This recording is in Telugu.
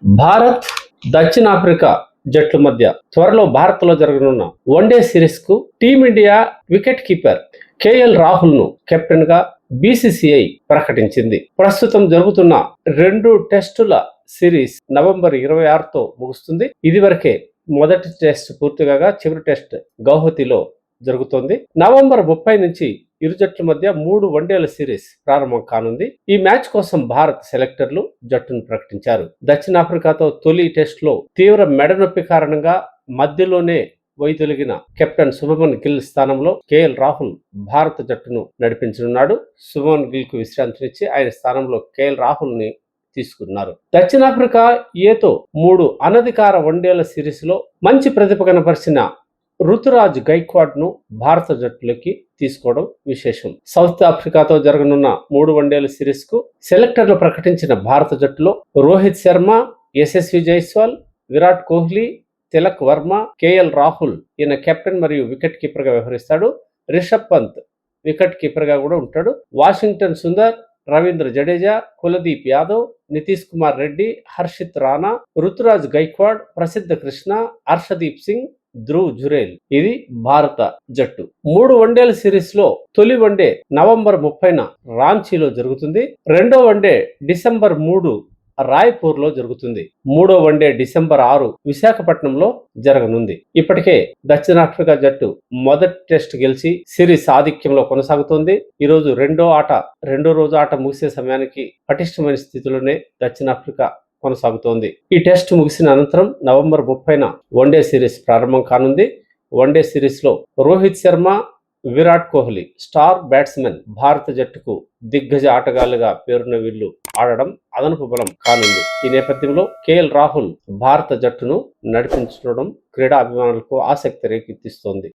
భారత్ దక్షిణాఫ్రికా జట్ల మధ్య త్వరలో భారత్లో జరగనున్న వన్డే సిరీస్ కు team India wicket keeper KL Rahul ను కెప్టెన్ గా బీసీసీఐ ప్రకటించింది. ప్రస్తుతం జరుగుతున్న 2 టెస్టుల సిరీస్ నవంబర్ 26తో ముగుస్తుంది. ఇదివరకే మొదటి టెస్ట్ పూర్తిగా చివరి టెస్ట్ గౌహతిలో జరుగుతోంది. నవంబర్ 30 నుంచి ఇరు జట్ల మధ్య 3 వన్డేల సిరీస్ ప్రారంభం కానుంది. ఈ మ్యాచ్ కోసం భారత్ సెలెక్టర్లు జట్టును ప్రకటించారు. దక్షిణాఫ్రికాతో తొలి టెస్ట్ లో తీవ్ర మెడనొప్పి కారణంగా మధ్యలోనే వైదొలిగిన కెప్టెన్ శుభమన్ గిల్ స్థానంలో కేఎల్ రాహుల్ భారత జట్టును నడిపించనున్నాడు. శుభమన్ గిల్ కు విశ్రాంతినిచ్చి ఆయన స్థానంలో కేఎల్ రాహుల్ ని తీసుకున్నారు. దక్షిణాఫ్రికా ఏతో 3 అనధికార వన్డేల సిరీస్ లో మంచి ప్రతిభ కనపరిచిన రుతురాజ్ గైక్వాడ్ ను భారత జట్టులోకి తీసుకోవడం విశేషం. సౌత్ ఆఫ్రికాతో జరగనున్న 3 వన్డేల సిరీస్ కు సెలెక్టర్లు ప్రకటించిన భారత జట్టులో రోహిత్ శర్మ, యశస్వి జైస్వాల్, విరాట్ కోహ్లీ, తిలక్ వర్మ, కేఎల్ రాహుల్ ఈయన కెప్టెన్ మరియు వికెట్ కీపర్ గా వ్యవహరిస్తాడు. రిషబ్ పంత్ వికెట్ కీపర్ గా కూడా ఉంటాడు. వాషింగ్టన్ సుందర్, రవీంద్ర జడేజా, కులదీప్ యాదవ్, నితీష్ కుమార్ రెడ్డి, హర్షిత్ రాణా, రుతురాజ్ గైక్వాడ్, ప్రసిద్ధ కృష్ణ, హర్షదీప్ సింగ్, ధ్రువ్ జురేల్ ఇది భారత జట్టు. 3 వన్డేల సిరీస్ లో తొలి వన్డే నవంబర్ 30న రాంచీలో జరుగుతుంది. రెండో వన్డే డిసెంబర్ 3 రాయ్పూర్ లో జరుగుతుంది. మూడో వన్డే డిసెంబర్ 6 విశాఖపట్నంలో జరగనుంది. ఇప్పటికే దక్షిణాఫ్రికా జట్టు మొదటి టెస్ట్ గెలిచి సిరీస్ ఆధిక్యంలో కొనసాగుతోంది. ఈ రోజు రెండో రోజు ఆట ముగిసే సమయానికి పటిష్టమైన స్థితిలోనే దక్షిణాఫ్రికా కొనసాగుతోంది. ఈ టెస్ట్ ముగిసిన అనంతరం నవంబర్ 30న వన్డే సిరీస్ ప్రారంభం కానుంది. వన్డే సిరీస్ లో రోహిత్ శర్మ, విరాట్ కోహ్లీ స్టార్ బ్యాట్స్మెన్ భారత జట్టుకు దిగ్గజ ఆటగాళ్లుగా పేరున్న వీళ్లు ఆడడం అదనపు బలం కానుంది. ఈ నేపథ్యంలో కేఎల్ రాహుల్ భారత జట్టును నడిపించడం క్రీడా అభిమానులకు ఆసక్తి రేకెత్తిస్తోంది.